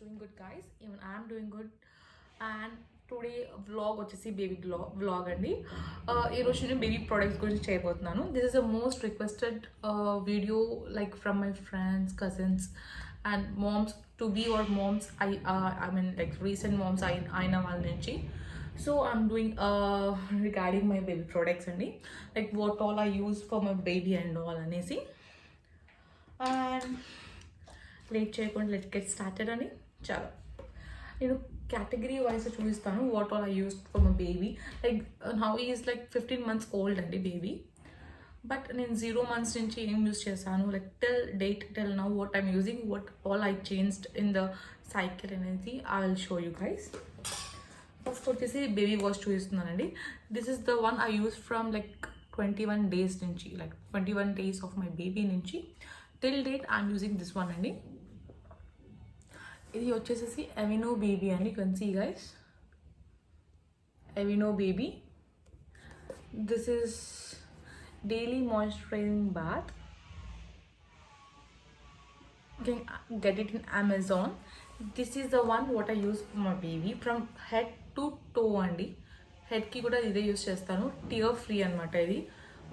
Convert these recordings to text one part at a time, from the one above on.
doing good, guys. Even I'm doing good. And today vlog వచ్చేసి baby vlog అండి. ఈరోజు నేను బేబీ ప్రొడక్ట్స్ గురించి చేయబోతున్నాను. This is the most requested video like from my friends, cousins and moms to be or moms. I mean like recent moms అయిన వాళ్ళ నుంచి. So I'm doing regarding my baby products అండి, like what all I use for my baby and all అనేసి. And late చేయకుండా let get started అని చాలా నేను category wise చూపిస్తాను what all I use for my baby. Like now is like 15 months old అండి baby. But నేను 0 months నుంచి ఏం యూస్ చేశాను, like till now what I'm using, what all I changed in the cycle అనేది I will show you guys. First వచ్చేసి baby wash చూపిస్తున్నానండి. This is the one I use from like 21 days నుంచి, like 21 days of my baby నుంచి till date I'm using this one అండి. ఇది వచ్చేసేసి Aveeno baby అండి. You can see guys, Aveeno baby. This is daily moisturising bath. You can get it in Amazon. This is the one what I use for my baby from head to toe అండి. హెడ్కి కూడా ఇదే use చేస్తాను. Tear free అనమాట ఇది.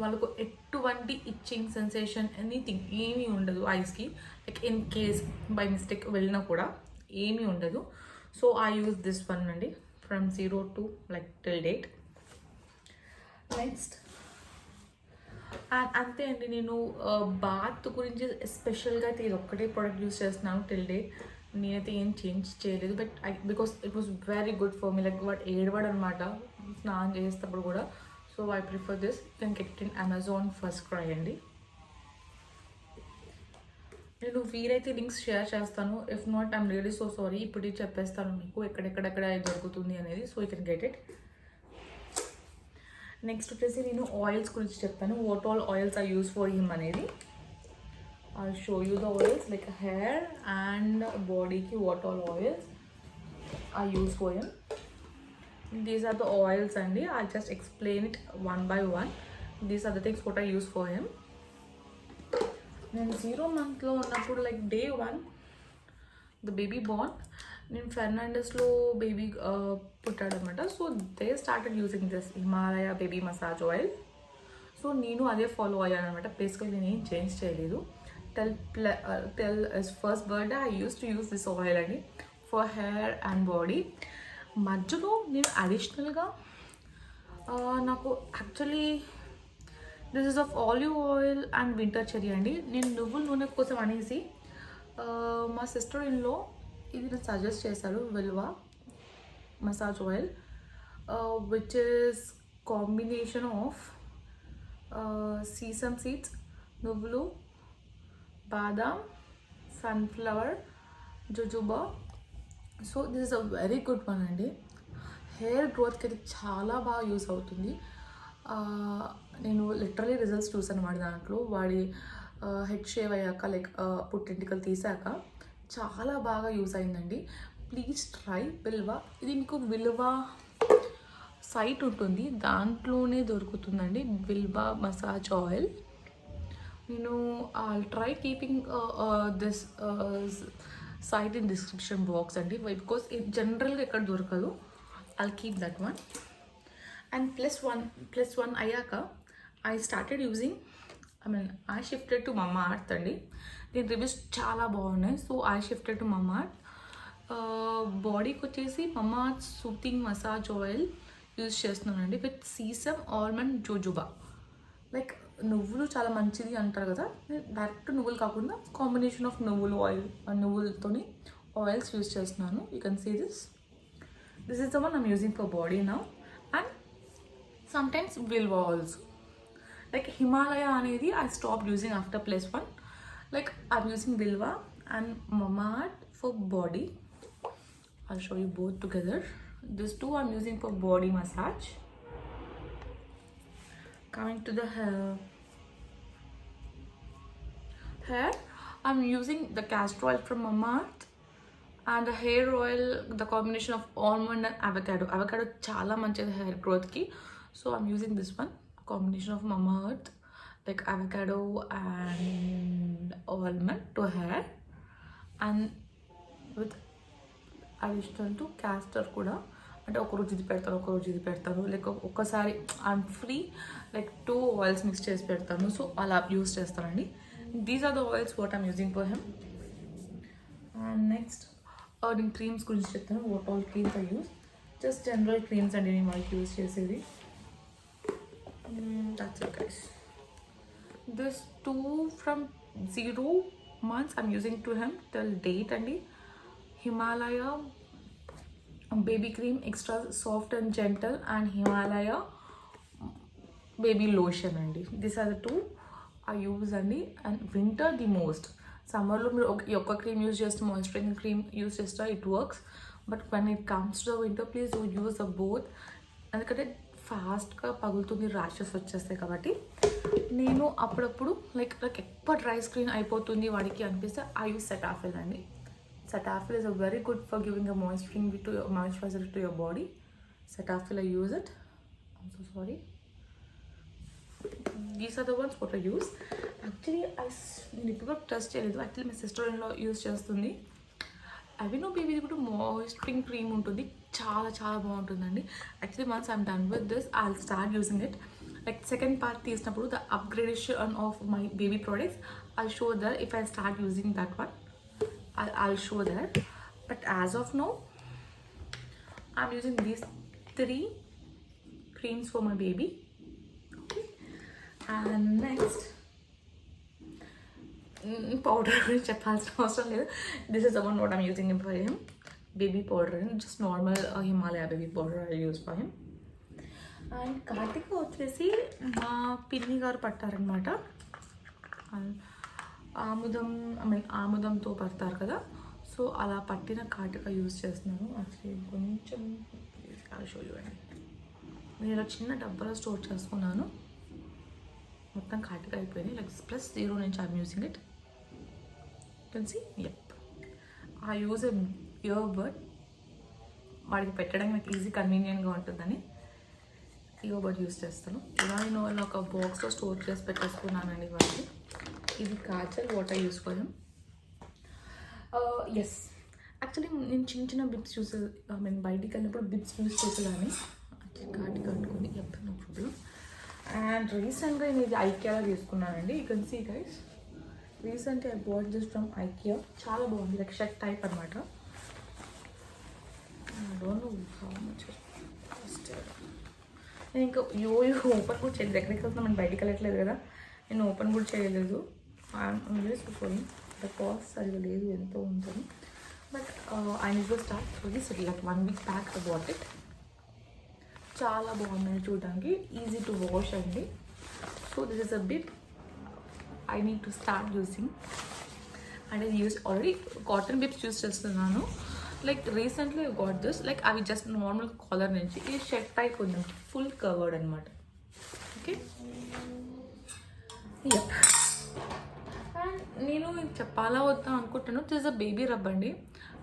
వాళ్ళకు ఎటువంటి itching sensation anything ఏమీ ఉండదు ఐస్కి. Like in case by mistake వెళ్ళినా కూడా ఏమీ ఉండదు. So I use this one అండి from 0 to like till date. Next and అంతే అండి. నేను బాత్ గురించి స్పెషల్గా అయితే ఇది ఒక్కటే ప్రోడక్ట్ యూస్ చేస్తున్నాను టిల్ డేట్. నేనైతే ఏం చేంజ్ చేయలేదు. But because it was very good for me. Like వాడు ఏడవాడు అనమాట స్నానం చేసేటప్పుడు కూడా. So I prefer this. You can get it in Amazon FirstCry అండి. నేను వీరైతే లింక్స్ షేర్ చేస్తాను. If not I'm really so sorry. ఇప్పుడు చెప్పేస్తాను మీకు ఎక్కడెక్కడెక్కడ దొరుకుతుంది అనేది. So you can get it. Next వచ్చేసి నేను ఆయిల్స్ గురించి చెప్తాను. What all oils I use for him అనేది. I show you the oils like hair and బాడీకి what all oils I use for him. These are the oils and I'll just explain it one by one. These are the things what I use for him. నేను 0 monthలో ఉన్నప్పుడు like day 1 the baby born, నేను ఫెర్నాండస్లో baby పుట్టాడనమాట. So they started using this Himalaya baby massage oil. So నేను అదే follow అయ్యాను అనమాట. బేసికల్ నేను ఏం చేంజ్ చేయలేదు. Tell first birthday I use to use this oil అండి ఫర్ హెయిర్ అండ్ బాడీ. మధ్యలో నేను అడిషనల్గా నాకు actually this is of olive oil and winter cherry అండి. నేను నువ్వుల నూనె కోసం అనేసి మా సిస్టర్ ఇన్లో ఇది నేను సజెస్ట్ చేశారు, Vilvah massage oil, which is combination of sesame seeds, నువ్వులు, బాదాం, sunflower, jojoba. So this is a very good one అండి. హెయిర్ గ్రోత్కి అయితే చాలా బాగా యూస్ అవుతుంది. నేను లిటరలీ రిజల్ట్స్ చూసాను వాడి దాంట్లో. వాడి హెడ్ షేవ్ అయ్యాక లైక్ పుట్టింటికలు తీసాక చాలా బాగా యూస్ అయిందండి. Please try Vilvah. ఇది మీకు విల్వా సైట్ ఉంటుంది, దాంట్లోనే దొరుకుతుందండి విల్వా మసాజ్ ఆయిల్. నేను I'll try keeping this site in description box అండి, బికాస్ ఇది జనరల్గా ఎక్కడ దొరకదు. I'll keep that one. And plus one అయ్యాక I started using, I shifted to Mamaearth అండి. దీని రివ్యూస్ చాలా బాగున్నాయి. So I shifted to Mamaearth. బాడీకి వచ్చేసి Mamaearth soothing massage oil use చేస్తున్నానండి with sesame, almond, jojoba. Like నువ్వులు చాలా మంచిది అంటారు కదా, డైరెక్ట్ నువ్వులు కాకుండా కాంబినేషన్ ఆఫ్ నువ్వులు ఆయిల్, నువ్వులతోని ఆయిల్స్ యూజ్ చేస్తున్నాను. You can see this is the one I'm using for body now. And sometimes Vilvah also. Like Himalaya అనేది I stop using after +1. Like I'm using Vilvah and Mamaearth for body. I'll show you both together. This two I'm using for body massage. Coming to the hair, I'm using the castor oil from Mamaearth and the hair oil, the combination of almond and avocado chala manchidi hair growth ki. So I'm using this one, combination of Mamaearth, like avocado and almond to hair, and with additional to castor కూడా, అంటే ఒకరోజు ఇది పెడతాను ఒకరోజు ఇది పెడతాను, like ఒక్కసారి I'm free like 2 oils mix చేసి పెడతాను. సో అలా యూస్ చేస్తానండి. These are the oils what I'm using for him. And next నేను క్రీమ్స్ గురించి చెప్తాను. What all creams I use. Just general creams అండి నేను వాళ్ళకి యూస్ చేసేది. That's it guys. This 2 from 0 months I'm using to him till date అండి. Himalaya baby cream extra soft and gentle and Himalaya baby lotion అండి. These are the 2 I use అండి. And winter the most. సమ్మర్లో మీరు ఒక్క cream use చేస్తే moisturising cream use చేస్తే it works, but when it comes to the winter please do use the both. ఎందుకంటే ఫాస్ట్గా పగులుతుంది, rashes వచ్చేస్తాయి. కాబట్టి నేను అప్పుడప్పుడు లైక్ ఎక్కువ డ్రై స్క్రీన్ అయిపోతుంది వాడికి అనిపిస్తే ఐ యూజ్ సెటాఫిల్ అండి. Cetaphil is a very good for giving a moisturizer to your body. Cetaphil, I use it. I'm so sorry. These are the ones what I use. Actually, నేను ఇప్పుడు test చేయలేదు. Actually my sister in law use చేస్తుంది. అవినో బేబీది కూడా moisturising cream ఉంటుంది, చాలా చాలా బాగుంటుందండి. Actually once I'm done with this I will start using it. Like second part తీసినప్పుడు the upgradation of my baby products I show that if I start using that one. I'll show that, but as of now I'm using these 3 creams for my baby. Okay, and next powder చెప్పాల్సిన అవసరం లేదు. This is the one what I'm using for him, baby powder, just normal Himalaya baby powder I use for him. And Karthika వచ్చేసి మా పిన్ని గారు పట్టారనమాట. ఆముదంతో పడతారు కదా, so అలా పట్టిన కాటుక యూజ్ చేస్తున్నాను. యాక్చువల్లీ కొంచెం షో అండి. నేను ఇలా చిన్న డబ్బాలో స్టోర్ చేసుకున్నాను. మొత్తం కాటుక అయిపోయింది. లైక్ +0 నుంచి I'm using it. Can see. Yup, I use a ear bud. వాడికి పెట్టడానికి నాకు ఈజీ కన్వీనియంట్గా ఉంటుందని ఇయర్ బడ్ యూజ్ చేస్తాను. ఇలా నేను వాళ్ళ ఒక బాక్స్లో స్టోర్ చేసి పెట్టేసుకున్నానండి వాడికి. ఇది kajal what I use for him. Yes, actually నేను చిన్న చిన్న బిట్స్ బయటికి వెళ్ళినప్పుడు బిట్స్ యూస్ చేసేదాన్ని. కాటి కట్టుకుని ఎప్పుడు నో ప్రాబ్లం. అండ్ రీసెంట్గా నేను ఇది ఐకియాలో తీసుకున్నానండి. You can see guys. Recently I bought this from IKEA. చాలా బాగుంది, లైక్ షర్ట్ టైప్ అనమాట. Don't know how much. నేను ఇంకా ఓపెన్ కూడా చేయలేదు. ఎక్కడికి వెళ్తున్నా మనం బయటికి వెళ్ళట్లేదు కదా, నేను ఓపెన్ కూడా చేయలేదు. సారీ, ద కాస్ట్ సరిగా లేదు, ఎంతో ఉంటుంది. But I need to start so this like 1 week back I bought it. చాలా బాగుందండి చూడడానికి, ఈజీ టు వాష్ అండి. So this is a bit I need to start using. And ఇది ఆల్రెడీ కాటన్ బిప్స్ యూజ్ చేస్తున్నాను. Like recently got this, like అవి just normal caller నుంచి. ఇది shirt type ఉంది, ఫుల్ కవర్డ్ అనమాట. Okay, yup. అండ్ నేను చెప్పాలా వద్దా అనుకుంటాను. This is a baby rub అండి.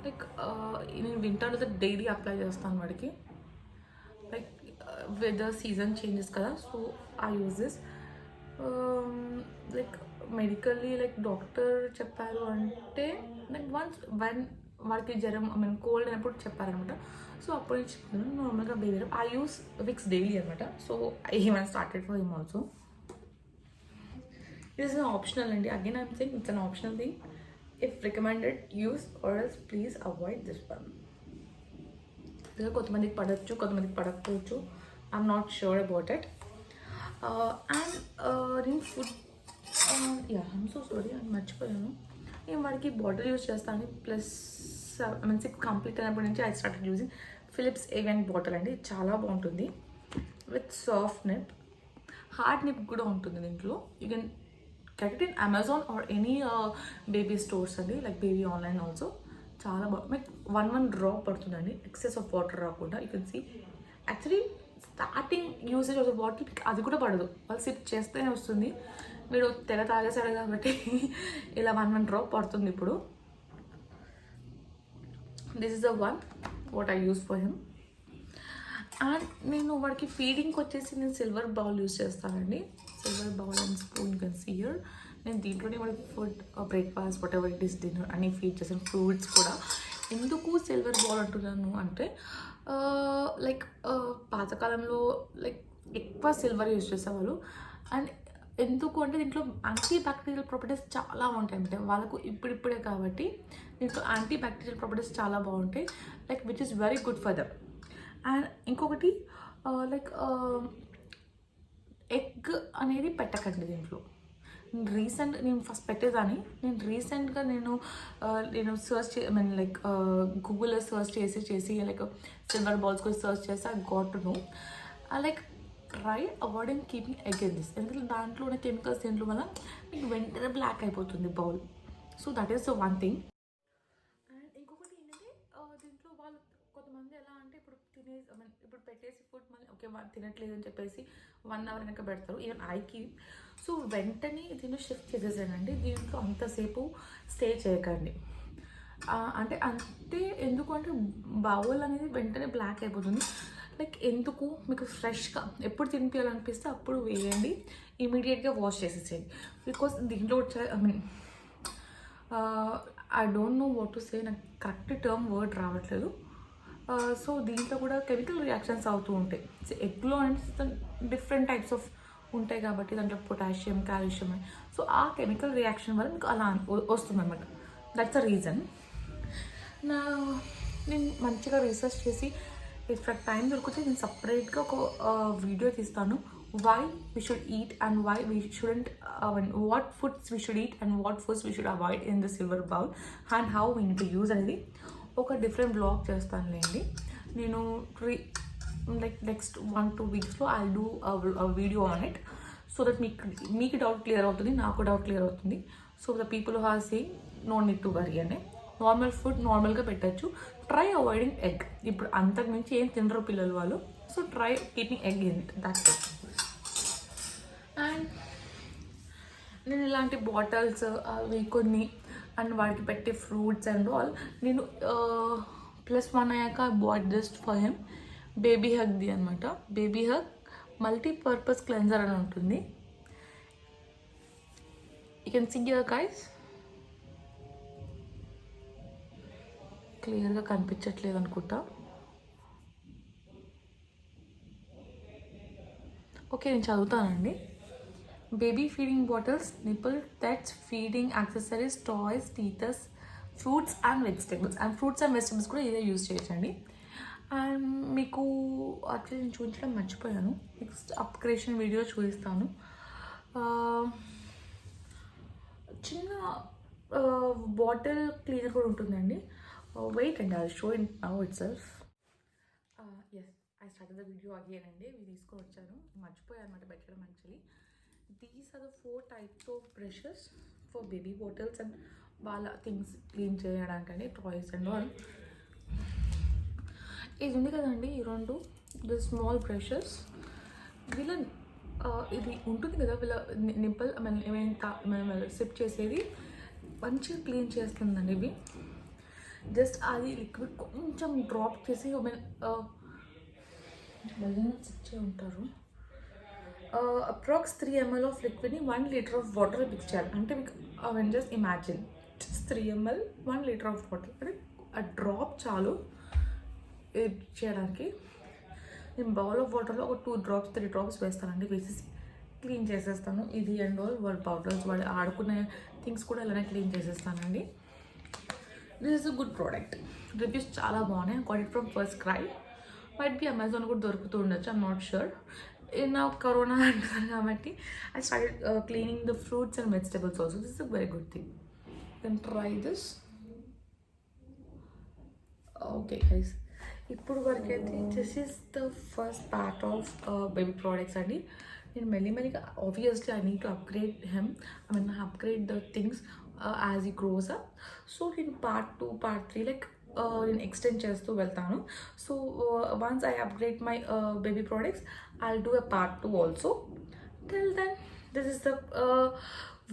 లైక్ నేను వింటర్లో డైలీ అప్లై చేస్తాను వాడికి. లైక్ వెదర్ సీజన్ చేంజెస్ కదా, so I use this. Like medically like doctor చెప్పారు అంటే లైక్ వన్ వాడికి జ్వరం కోల్డ్ అయినప్పుడు చెప్పారనమాట. సో అప్పుడు నేను చెప్తాను నార్మల్గా baby rub. I use Vicks daily అనమాట. So I even started for him also. This is an optional and again I'm saying it's an optional thing. If recommended, use, or else please avoid this one. This kontamandiకి పడచ్చు, కొంతమందికి పడకపోవచ్చు. I'm not sure about it. And in food, yeah, I'm so sorry, I'm మర్చిపోయాను. నేను వాడికి bottle use చేస్తాను. Plus 6 complete అయినప్పటి నుంచి I started using Philips A1 bottle అండి. చాలా బాగుంటుంది with soft nip. Hard nip కూడా ఉంటుంది దీంట్లో. You can get it in Amazon or any baby stores అండి, లైక్ బేబీ ఆన్లైన్ ఆల్సో. చాలా బాగుంది. మీకు 1 డ్రాప్ పడుతుందండి, ఎక్సెస్ ఆఫ్ వాటర్ రాకుండా. You can see actually starting usage of the bottle అది కూడా పడదు, వాళ్ళు సిప్ చేస్తేనే వస్తుంది. మీరు తెగ తాగేసాడు కాబట్టి ఇలా 1 డ్రాప్ పడుతుంది ఇప్పుడు. This is the one what I use for him. And నేను వాడికి ఫీడింగ్కి వచ్చేసి నేను సిల్వర్ బౌల్ యూజ్ చేస్తానండి. Silver bowl and spoon you can see here. నేను దీంట్లోనే వాడికి food, breakfast, whatever it is, dinner అన్నీ ఫీడ్ చేసాను. ఫ్రూట్స్ కూడా ఎందుకు సిల్వర్ బౌల్ అంటున్నాను అంటే లైక్ పాతకాలంలో లైక్ ఎక్కువ సిల్వర్ యూజ్ చేసేవాళ్ళు. అండ్ ఎందుకు అంటే దీంట్లో యాంటీ బ్యాక్టీరియల్ ప్రాపర్టీస్ చాలా ఉంటాయి అంటే వాళ్ళకు ఇప్పుడిప్పుడే కాబట్టి దీంట్లో యాంటీ బ్యాక్టీరియల్ ప్రాపర్టీస్ చాలా బాగుంటాయి, like which is very good for them. And ఇంకొకటి లైక్ ఎగ్ అనేది పెట్టకండి దీంట్లో. నేను ఫస్ట్ పెట్టేదాన్ని. రీసెంట్గా నేను సర్చ్ మీన్ లైక్ గూగుల్లో సర్చ్ చేసి లైక్ సిల్వర్ బాల్స్ కూడా సర్చ్ చేసి I got to know like try avoiding keeping egg in this. ఎందుకంటే దాంట్లో ఉన్న కెమికల్స్ దీంట్లో వల్ల మీకు వెంటనే బ్లాక్ అయిపోతుంది bowl. So that is the one thing. And ఇంకొకటి ఏంటంటే దీంట్లో వాళ్ళు కొంతమంది ఎలా అంటే ఇప్పుడు పెట్టేసి ఫుడ్ మళ్ళీ ఓకే తినట్లేదు అని చెప్పేసి 1 hour వెనక పెడతారు. ఈవెన్ ఐకి సో వెంటనే దీన్ని షిఫ్ట్ చేసేసానండి. దీంట్లో అంతసేపు స్టే చేయకండి. అంటే ఎందుకు అంటే బౌల్ అనేది వెంటనే బ్లాక్ అయిపోతుంది. లైక్ ఎందుకు మీకు ఫ్రెష్గా ఎప్పుడు తినిపించాలనిపిస్తే అప్పుడు వేయండి, ఇమీడియట్గా వాష్ చేసేసేయండి. బికాస్ దీంట్లో I don't know what to say, నాకు కరెక్ట్ టర్మ్ వర్డ్ రావట్లేదు. సో దీంట్లో కూడా కెమికల్ రియాక్షన్స్ అవుతూ ఉంటాయి. సో ఎగ్లో అంటే డిఫరెంట్ టైప్స్ ఆఫ్ ఉంటాయి కాబట్టి దాంట్లో పొటాషియం, కాల్షియం, సో ఆ కెమికల్ రియాక్షన్ వల్ల మీకు అలా వస్తుంది అనమాట. That's the reason. నేను మంచిగా రీసెర్చ్ చేసి ఇప్పుడు టైం దొరికితే నేను సపరేట్గా ఒక వీడియో తీస్తాను. why we should eat and why we shouldn't, what foods we should eat and what foods we should avoid in the silver bowl and how we need to use అనేది ఒక different blog చేస్తానులేండి. నేను like next 1-2 weeksలో I do video on it so that మీకు doubt clear అవుతుంది, నాకు doubt clear అవుతుంది. So the people who are saying no need to worry అని నార్మల్ ఫుడ్ నార్మల్గా పెట్టచ్చు. Try avoiding egg. ఇప్పుడు అంతకుమించి ఏం తినరు పిల్లలు వాళ్ళు. So try keeping egg in it, that's it. And నేను ఇలాంటి బాటిల్స్ అవి కొన్ని అండ్ వాటికి పెట్టే ఫ్రూట్స్ అండ్ ఆల్ నేను +1 అయ్యాక bought just for him baby హగ్ది అనమాట. బేబీ హగ్ మల్టీపర్పస్ క్లెన్జర్ అని ఉంటుంది. You can see here guys, క్లియర్గా కనిపించట్లేదు అనుకుంటా. ఓకే నేను చదువుతానండి. Baby feeding bottles, nipple teats, feeding accessories, toys, teethers, fruits and vegetables. And fruits and vegetables కూడా ఇదే యూజ్ చేయొచ్చండి. అండ్ మీకు యాక్చువల్లీ నేను చూపించడం మర్చిపోయాను, నెక్స్ట్ అప్గ్రేషన్ వీడియో చూపిస్తాను. చిన్న బాటిల్ క్లీనర్ కూడా ఉంటుందండి. Wait and I show in now itself. Yes, I start the video again అండి. ఇవి తీసుకొని వచ్చాను, మర్చిపోయాను అనమాట పెట్టడం. Actually these are the 4 types of brushes for baby bottles and వాళ్ళ థింగ్స్ క్లీన్ చేయడానికండి, టాయ్స్ అండ్ ఆల్. ఇది ఉంది కదండి, ఈ 2 ది స్మాల్ బ్రషెస్. వీళ్ళ ఇది ఉంటుంది కదా వీళ్ళ నింపల్ ఏమైనా సిప్ చేసేది మంచిగా క్లీన్ చేస్తుందండి. ఇవి జస్ట్ అది లిక్విడ్ కొంచెం డ్రాప్ చేసి సిప్ ఉంటారు. అప్రాక్స్ 3 ml ఆఫ్ లిక్విడ్ని 1 liter ఆఫ్ వాటర్ మిక్స్ చేయాలి. అంటే మీకు just imagine 3 ml 1 liter of water, అంటే ఆ డ్రాప్ చాలు చేయడానికి. నేను బౌల్ ఆఫ్ వాటర్లో ఒక 2 drops 3 drops వేస్తానండి. వేసేసి క్లీన్ చేసేస్తాను. ఇది అండ్ ఆల్ వాళ్ళ పౌడర్స్, వాళ్ళు ఆడుకునే థింగ్స్ కూడా ఇలానే క్లీన్ చేసేస్తానండి. This is a good product. Reviews చాలా బాగున్నాయి. Got it from FirstCry. Might be Amazon కూడా దొరుకుతూ ఉండొచ్చు, ఐమ్ నాట్ షూర్. నా కరోనా అంటున్నారు కాబట్టి I started cleaning the fruits and vegetables also. This is a very good thing. You can try this. Okay guys, ఇప్పుడు వరకు అయితే this is the first part of baby products అండి. నేను మెల్లిమెల్లిగా obviously I need to upgrade him, upgrade the things as he grows up. So నేను part 2 part 3 like నేను extend చేస్తూ వెళ్తాను. So once I upgrade my baby products I'll do a part 2 also. Till then this is the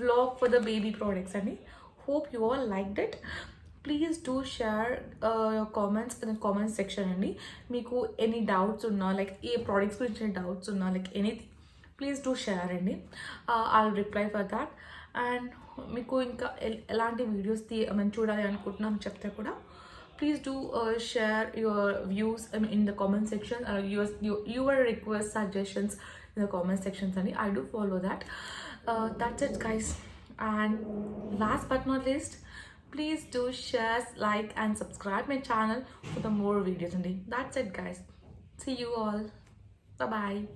vlog for the baby products అండి. Hope you all liked it. Please do share your comments in the comments section అండి. మీకు any doubts ఉన్నా, like ఏ products గురించి doubts ఉన్నా, like anything, please do share అండి. I'll reply for that. And మీకు ఇంకా ఎలాంటి వీడియోస్ చూడాలి అనుకుంటున్నాను చెప్తే కూడా please do share your views in the comment section, or your requests, suggestions in the comment sections, and I do follow that. That's it, guys. And last but not least, please do share, like, and subscribe my channel for the more videos. And that's it, guys. See you all. Bye bye.